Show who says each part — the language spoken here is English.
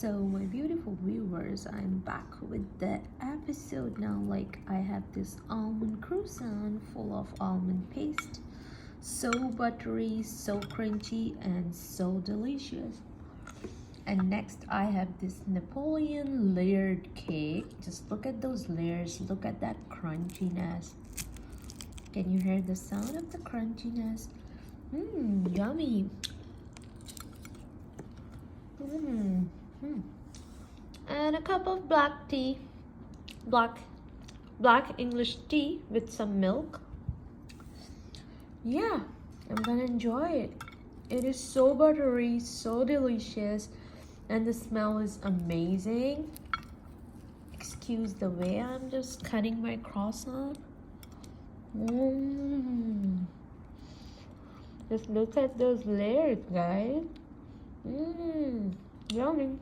Speaker 1: So my beautiful viewers, I'm back with the episode now. Like, I have this almond croissant full of almond paste, so buttery, so crunchy, and so delicious. And next I have this Napoleon layered cake. Just look at those layers, look at that crunchiness. Can you hear the sound of the crunchiness? Yummy. And a cup of black tea, black English tea with some milk. Yeah, I'm gonna enjoy it. It is so buttery, so delicious, and the smell is amazing. Excuse the way I'm just cutting my croissant. Just look at those layers, guys. Yummy.